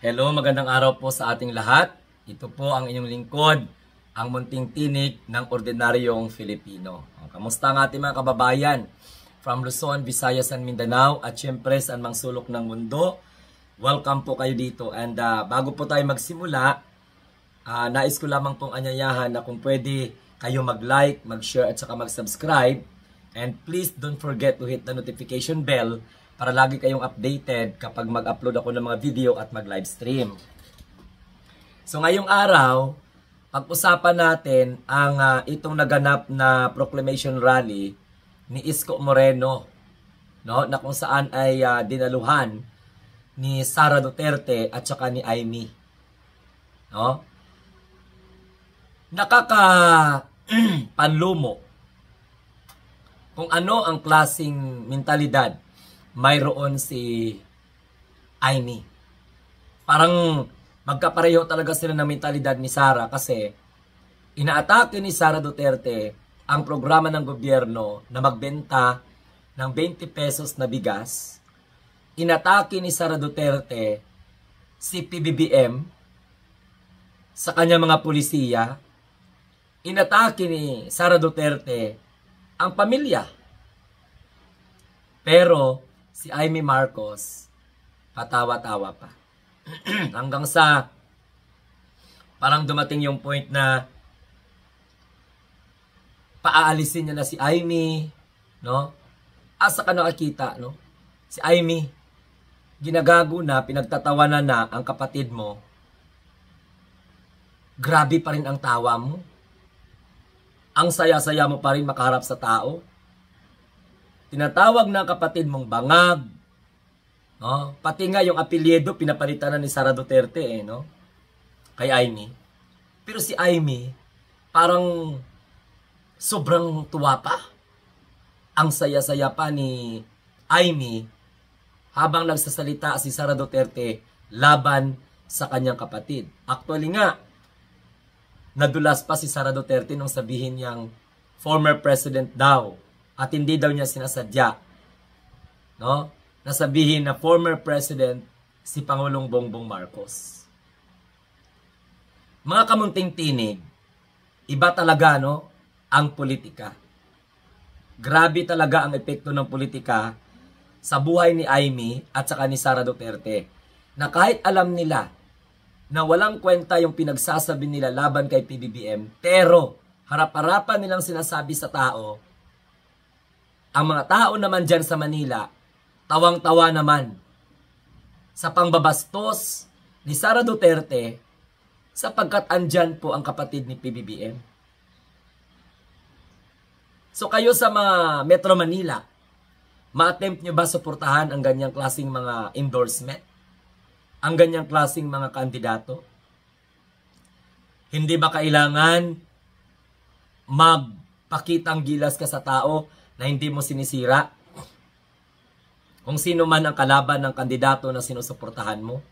Hello, magandang araw po sa ating lahat. Ito po ang inyong lingkod, ang munting tinig ng ordinaryong Filipino. Kamusta ang ating mga kababayan from Luzon, Visayas, and Mindanao at syempre sa anumang sulok ng mundo? Welcome po kayo dito. And bago po tayo magsimula, nais ko lamang pong anyayahan na kung pwede kayo mag-like, mag-share at saka mag-subscribe. And please don't forget to hit the notification bell para lagi kayong updated kapag mag-upload ako ng mga video at mag-live stream. So ngayong araw, pag-usapan natin ang itong naganap na proclamation rally ni Isko Moreno, no, na kung saan ay dinaluhan ni Sara Duterte at saka ni Amy. No? Panlumo kung ano ang klaseng mentalidad mayroon si Amy. Parang magkapareho talaga sila ng mentalidad ni Sara kasi inaatake ni Sara Duterte ang programa ng gobyerno na magbenta ng 20 pesos na bigas. Inatake ni Sara Duterte si PBBM sa kanyang mga pulisiya. Inatake ni Sara Duterte ang pamilya. Pero si Amy Marcos patawa-tawa pa. Hanggang sa parang dumating yung point na paaalisin niya na si Amy, no? Asa ka nakakita, no? Si Amy ginagago na, pinagtatawanan na ang kapatid mo. Grabe pa rin ang tawa mo. Ang saya-saya mo pa rin makaharap sa tao. Tinatawag na kapatid mong bangag. No? Pati nga yung apelyido pinapalitan na ni Sara Duterte no? Kay Amy. Pero si Amy parang sobrang tuwa pa. Ang saya-saya pa ni Amy habang nagsasalita si Sara Duterte laban sa kanyang kapatid. Actually nga, nadulas pa si Sara Duterte nung sabihin niyang former president daw at hindi daw niya sinasadya, no? Nasabihin na former president si Pangulong Bongbong Marcos. Mga kamunting tinig, iba talaga no ang politika. Grabe talaga ang epekto ng politika sa buhay ni Amy at saka ni Sara Duterte. Na kahit alam nila na walang kwenta yung pinagsasabi nila laban kay PBBM, pero harap-harapan nilang sinasabi sa tao, ang mga tao naman dyan sa Manila, tawang-tawa naman sa pangbabastos ni Sara Duterte sapagkat andyan po ang kapatid ni PBBM. So kayo sa mga Metro Manila, ma-attempt nyo ba suportahan ang ganyang klaseng mga endorsement? Ang ganyang klaseng mga kandidato? Hindi ba kailangan magpakitang gilas ka sa tao na hindi mo sinisira kung sino man ang kalaban ng kandidato na sinusuportahan mo?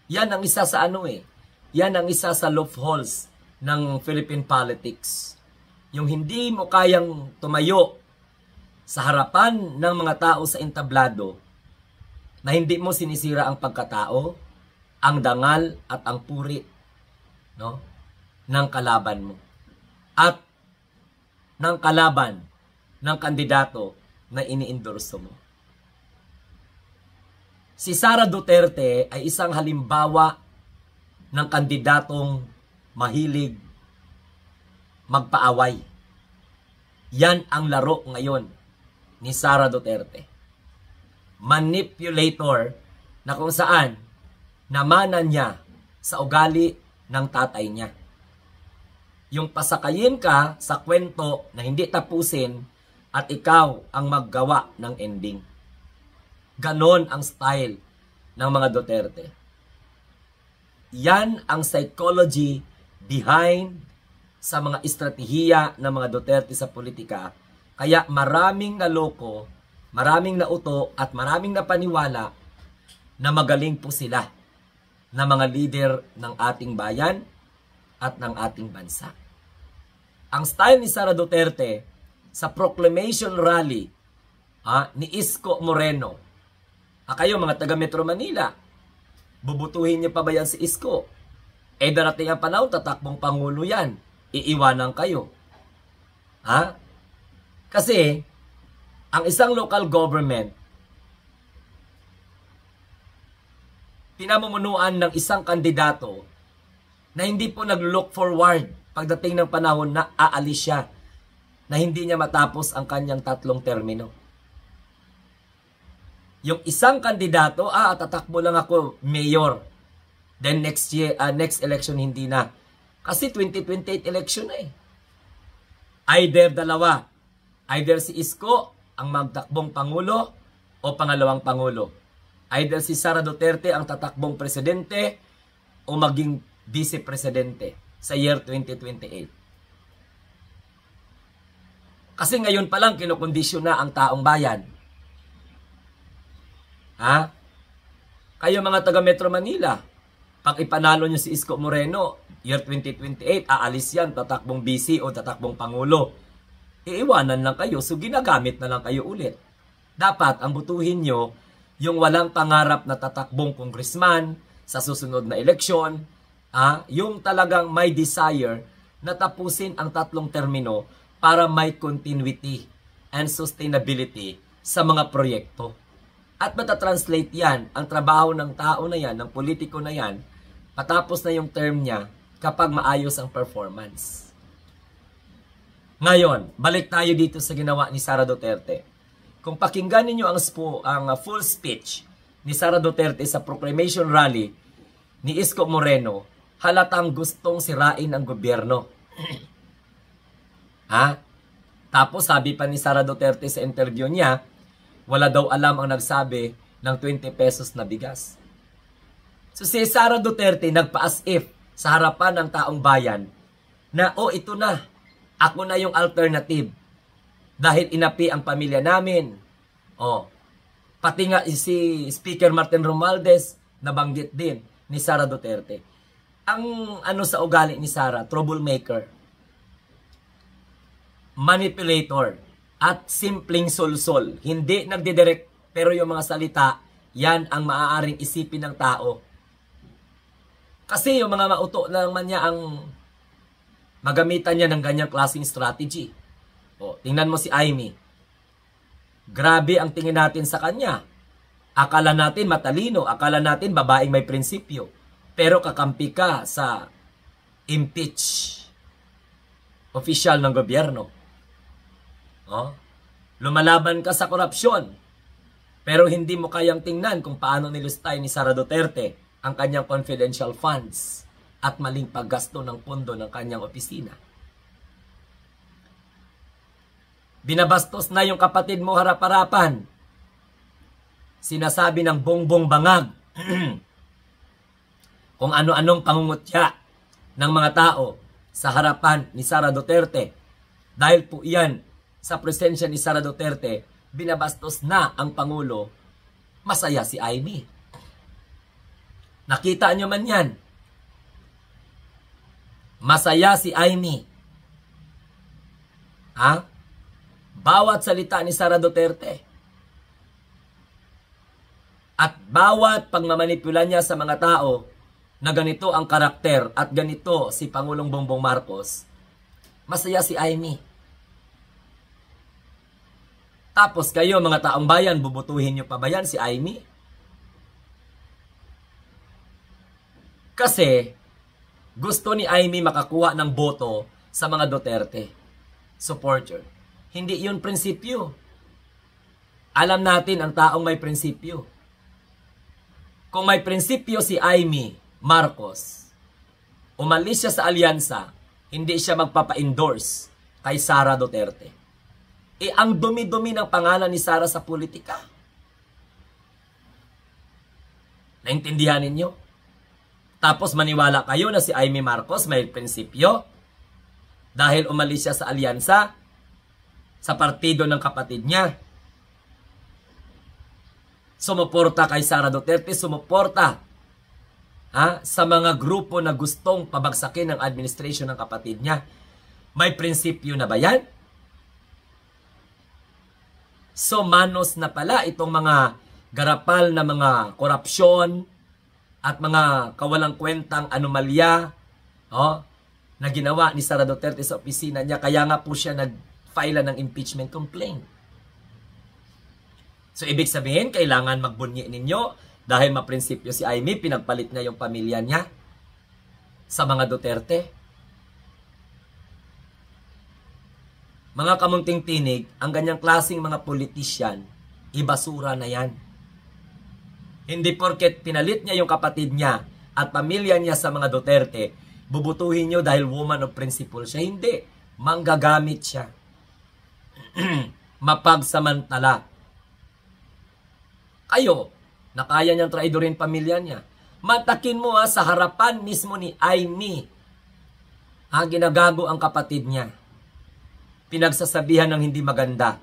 Yan ang isa sa yan ang isa sa loopholes ng Philippine politics. Yung hindi mo kayang tumayo sa harapan ng mga tao sa entablado na hindi mo sinisira ang pagkatao, ang dangal at ang puri, no, ng kalaban mo. At ng kalaban ng kandidato na ini-endorso mo. Si Sara Duterte ay isang halimbawa ng kandidatong mahilig magpaaway. Yan ang laro ngayon ni Sara Duterte. Manipulator na kung saan namanan niya sa ugali ng tatay niya. Yung pasakayin ka sa kwento na hindi tapusin at ikaw ang maggawa ng ending. Ganon ang style ng mga Duterte. Yan ang psychology behind sa mga estratehiya ng mga Duterte sa politika. Kaya maraming naloko, maraming nauto at maraming napaniwala na magaling po sila na mga leader ng ating bayan at ng ating bansa. Ang style ni Sara Duterte sa proclamation rally ni Isko Moreno. Kayo mga taga Metro Manila, bubutuhin niyo pa ba yan si Isko? Eh darating ang panahon, tatakbong Pangulo yan. Iiwanan kayo. Ha? Kasi, ang isang local government, pinamumunuan ng isang kandidato na hindi po nag-look forward pagdating ng panahon na aalis siya, na hindi niya matapos ang kanyang 3 termino. Yung isang kandidato, tatakbo lang ako mayor. Then next year, next election hindi na. Kasi 2028 election na eh. Either dalawa. Either si Isko ang magtakbong Pangulo o pangalawang Pangulo. Either si Sara Duterte ang tatakbong presidente o maging vice-presidente sa year 2028. Kasi ngayon pa lang kinukondisyon na ang taong bayan. Ha? Kayo mga taga Metro Manila, pag ipanalo nyo si Isko Moreno, year 2028, aalis yan, tatakbong BC o tatakbong Pangulo. Iiwanan lang kayo, so ginagamit na lang kayo ulit. Dapat ang butuhin nyo, yung walang pangarap na tatakbong congressman sa susunod na eleksyon, yung talagang may desire na tapusin ang 3 termino para may continuity and sustainability sa mga proyekto. At matatranslate yan, ang trabaho ng tao na yan, ng politiko na yan, patapos na yung term niya kapag maayos ang performance. Ngayon, balik tayo dito sa ginawa ni Sara Duterte. Kung pakinggan ninyo ang full speech ni Sara Duterte sa proclamation rally ni Isko Moreno, halatang gustong sirain ang gobyerno. Tapos sabi pa ni Sara Duterte sa interview niya, wala daw alam ang nagsabi ng 20 pesos na bigas. So si Sara Duterte nagpa-as if sa harapan ng taong bayan na ito na, ako na yung alternative. Dahil inapi ang pamilya namin. Pati nga si Speaker Martin Romualdez nabanggit din ni Sara Duterte. Ang sa ugali ni Sara, troublemaker, manipulator, at simpleng solsol. Hindi nagdidirect, pero yung mga salita, yan ang maaaring isipin ng tao. Kasi yung mga mauto naman niya ang magamitan niya ng ganyang klaseng strategy. Tingnan mo si Amy. Grabe ang tingin natin sa kanya. Akala natin matalino, akala natin babaeng may prinsipyo. Pero kakampi ka sa impeach official ng gobyerno. Lumalaban ka sa korupsyon. Pero hindi mo kayang tingnan kung paano nilustay ni Sara Duterte ang kanyang confidential funds at maling paggasto ng pondo ng kanyang opisina. Binabastos na yung kapatid mo harap-harapan. Sinasabi ng bongbong bangag kung ano-anong pangungutya ng mga tao sa harapan ni Sara Duterte. Dahil po iyan, sa presensya ni Sara Duterte, binabastos na ang Pangulo. Masaya si Amy. Nakita nyo man yan. Masaya si Amy. Bawat salita ni Sara Duterte at bawat pagmamanipula niya sa mga tao na ganito ang karakter at ganito si Pangulong Bongbong Marcos, masaya si Amy. Tapos kayo mga taong bayan, bubutuhin nyo pa ba yan si Amy? Kasi gusto ni Amy makakuha ng boto sa mga Duterte supporter. Hindi yun prinsipyo. Alam natin ang taong may prinsipyo. Kung may prinsipyo si Amy Marcos, umalis siya sa alyansa, hindi siya magpapa-endorse kay Sara Duterte. Ang dumi-dumi ng pangalan ni Sara sa politika. Naintindihan ninyo? Tapos maniwala kayo na si Amy Marcos may prinsipyo dahil umalis siya sa alyansa sa partido ng kapatid niya. Sumuporta kay Sara Duterte, sumuporta sa mga grupo na gustong pabagsakin ang administration ng kapatid niya. May prinsipyo na ba yan? So manos na pala itong mga garapal na mga korupsyon, at mga kawalang kwentang anomalya na ginawa ni Sara Duterte sa opisina niya. Kaya nga po siya nag-file ng impeachment complaint. So, ibig sabihin, kailangan magbunyi ninyo dahil maprinsipyo si Amy, pinagpalit niya yung pamilya niya sa mga Duterte. Mga kamunting tinig, ang ganyang klaseng mga politisyan, ibasura na yan. Hindi porket pinalit niya yung kapatid niya at pamilya niya sa mga Duterte, bubutuhin niyo dahil woman of principle siya. Hindi. Manggagamit siya. Mapagsamantala. Kayo, na kaya niyang traidorin pamilya niya. Matakin mo sa harapan mismo ni Amy. Ginagago ang kapatid niya. Pinagsasabihan ng hindi maganda.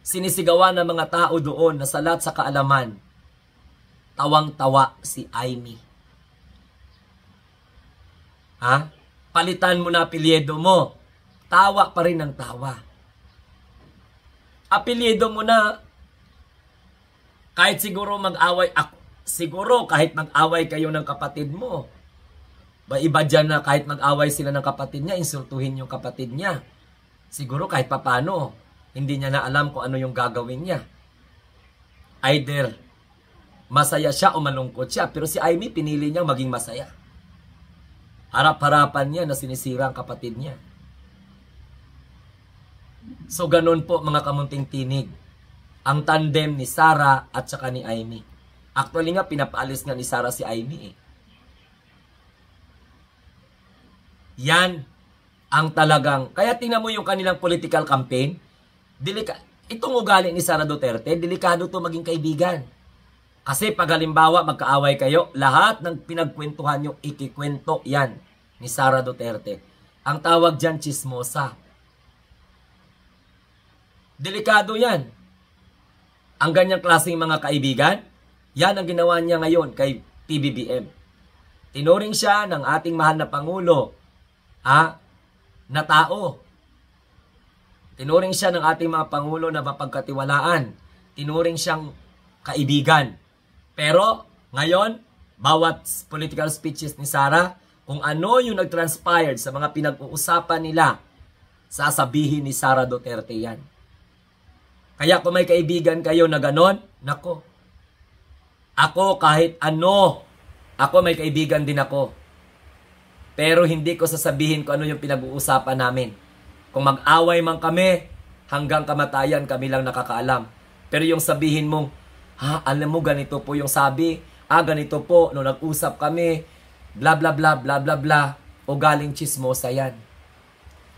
Sinisigawan ng mga tao doon na sa lahat sa kaalaman. Tawang-tawa si Amy. Palitan mo na apelyido mo. Tawa pa rin ang tawa. Apelyido mo na. Kahit siguro mag-away, siguro kahit mag-away kayo ng kapatid mo. Iba dyan na kahit mag-away sila ng kapatid niya, insultuhin yung kapatid niya. Siguro kahit papano, hindi niya na alam kung ano yung gagawin niya. Either masaya siya o malungkot siya. Pero si Amy, pinili niyang maging masaya. Harap-harapan niya na sinisira ang kapatid niya. So ganun po mga kamunting tinig. Ang tandem ni Sara at saka ni Amy. Actually nga, pinapaalis nga ni Sara si Amy. Yan ang talagang, kaya tingnan mo yung kanilang political campaign, itong ugali ni Sara Duterte, delikado to maging kaibigan. Kasi pag halimbawa magkaaway kayo, lahat ng pinagkwentuhan nyo, ikikwento yan ni Sara Duterte. Ang tawag dyan, chismosa. Delikado yan. Ang ganyang klaseng mga kaibigan, yan ang ginawa niya ngayon kay PBBM. Tinuring siya ng ating mahal na Pangulo, na tao. Tinuring siya ng ating mga Pangulo na mapagkatiwalaan. Tinuring siyang kaibigan. Pero, ngayon, bawat political speeches ni Sara, kung ano yung nag-transpired sa mga pinag-uusapan nila, sasabihin ni Sara Duterte yan. Kaya kung may kaibigan kayo na ganon, nako. Ako kahit ano, ako may kaibigan din ako. Pero hindi ko sasabihin kung ano yung pinag-uusapan namin. Kung mag-away man kami, hanggang kamatayan kami lang nakakaalam. Pero yung sabihin mong, alam mo ganito po yung sabi, ganito po, nung nag-usap kami, bla bla bla bla bla bla, o galing chismosa yan.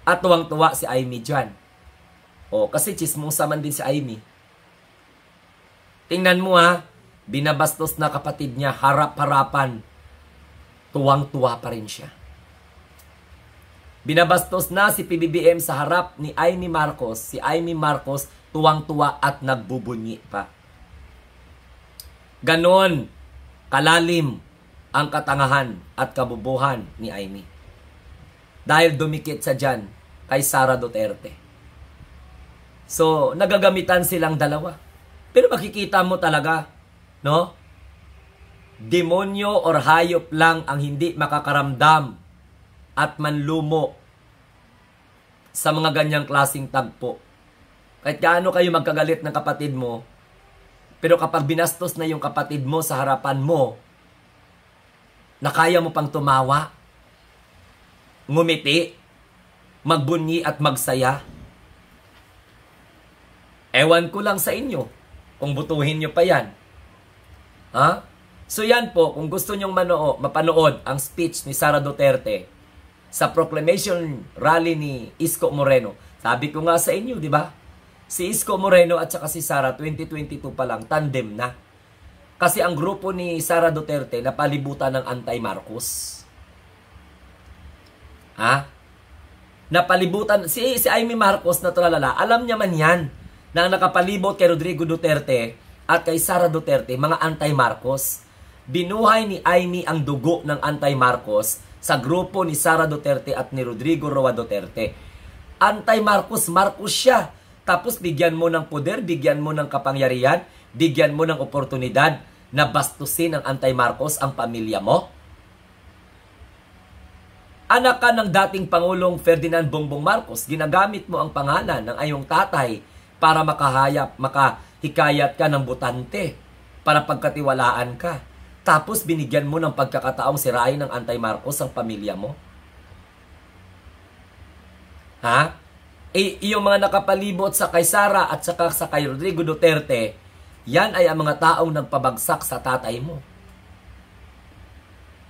At tuwang-tuwa si Amy dyan. Kasi chismosa man din si Amy. Tingnan mo binabastos na kapatid niya, harap-harapan, tuwang-tuwa pa rin siya. Binabastos na si PBBM sa harap ni Amy Marcos. Si Amy Marcos tuwang-tuwa at nagbubunyi pa. Ganon kalalim ang katangahan at kabubuhan ni Amy. Dahil dumikit sa dyan kay Sara Duterte. So, nagagamitan silang dalawa. Pero makikita mo talaga, no? Demonyo or hayop lang ang hindi makakaramdam at manlumo sa mga ganyang klaseng tagpo. Kahit gaano kayo magkagalit ng kapatid mo, pero kapag binastos na yung kapatid mo sa harapan mo, na kaya mo pang tumawa, ngumiti, magbunyi at magsaya, ewan ko lang sa inyo kung butuhin nyo pa yan. So yan po, kung gusto nyong mapanood ang speech ni Sara Duterte sa proclamation rally ni Isko Moreno. Sabi ko nga sa inyo, di ba? Si Isko Moreno at saka si Sara, 2022 pa lang, tandem na. Kasi ang grupo ni Sara Duterte napalibutan ng anti-Marcos. Napalibutan, si Amy Marcos na tralala, alam niya man yan, na nakapalibot kay Rodrigo Duterte at kay Sara Duterte, mga anti-Marcos. Binuhay ni Amy ang dugo ng anti-Marcos sa grupo ni Sara Duterte at ni Rodrigo Roa Duterte. Anti-Marcos, Marcos siya. Tapos bigyan mo ng poder, bigyan mo ng kapangyarihan, bigyan mo ng oportunidad na bastusin ng anti-Marcos ang pamilya mo? Anak ka ng dating Pangulong Ferdinand Bongbong Marcos, ginagamit mo ang pangalan ng ayong tatay para makahikayat ka ng butante, para pagkatiwalaan ka. Tapos binigyan mo ng pagkakataong sirain ng anti-Marcos ang pamilya mo? Ha? Yung mga nakapalibot sa kay Sara at saka sa kay Rodrigo Duterte, yan ay ang mga taong nagpabagsak sa tatay mo.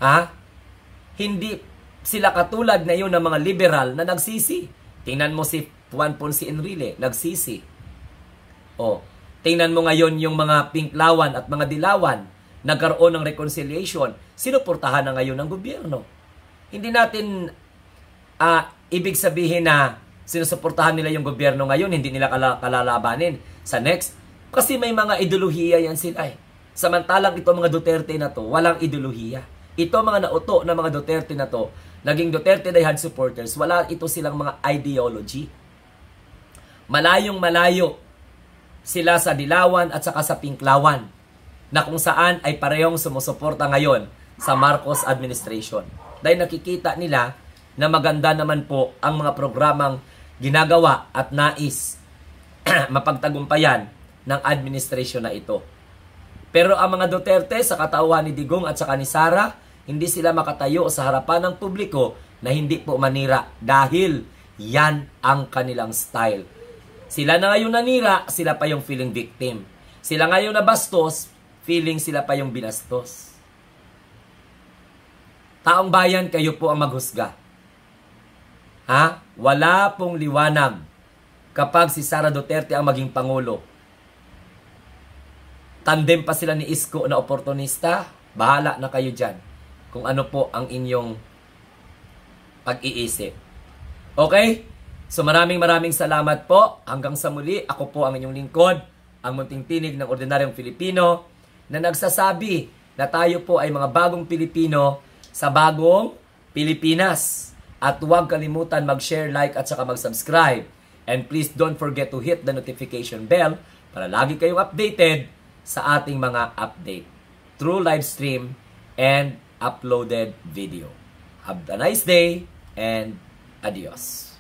Ha? Hindi sila katulad ngayon ng mga liberal na nagsisi. Tingnan mo si Juan Ponce Enrile, nagsisi. O, tingnan mo ngayon yung mga Pinklawan at mga Dilawan, nagkaroon ng reconciliation, sinuportahan na ngayon ng gobyerno. Hindi natin ibig sabihin na sinusuportahan nila yung gobyerno ngayon, hindi nila kalalabanin sa next. Kasi may mga ideolohiya yan sila eh. Samantalang ito mga Duterte na to, walang ideolohiya. Ito mga nauto na mga Duterte na to, naging Duterte Dayhan supporters, wala ito silang mga ideology. Malayong malayo sila sa Dilawan at saka sa Pinklawan, na kung saan ay parehong sumusuporta ngayon sa Marcos administration. Dahil nakikita nila na maganda naman po ang mga programang ginagawa at nais mapagtagumpayan ng administration na ito. Pero ang mga Duterte sa katauhan ni Digong at saka ni Sara, hindi sila makatayo sa harapan ng publiko na hindi po manira dahil yan ang kanilang style. Sila na ngayon nanira, sila pa yung feeling victim. Sila ngayon na bastos, feeling sila pa yung binastos. Taong bayan, kayo po ang maghusga. Ha? Wala pong liwanag kapag si Sara Duterte ang maging Pangulo. Tandem pa sila ni Isko na oportunista, bahala na kayo dyan kung ano po ang inyong pag-iisip. Okay? So maraming salamat po. Hanggang sa muli, ako po ang inyong lingkod, ang munting tinig ng ordinaryong Filipino na nagsasabi na tayo po ay mga bagong Pilipino sa bagong Pilipinas. At huwag kalimutan mag-share, like at saka mag-subscribe. And please don't forget to hit the notification bell para lagi kayong updated sa ating mga update through live stream and uploaded video. Have a nice day and adios.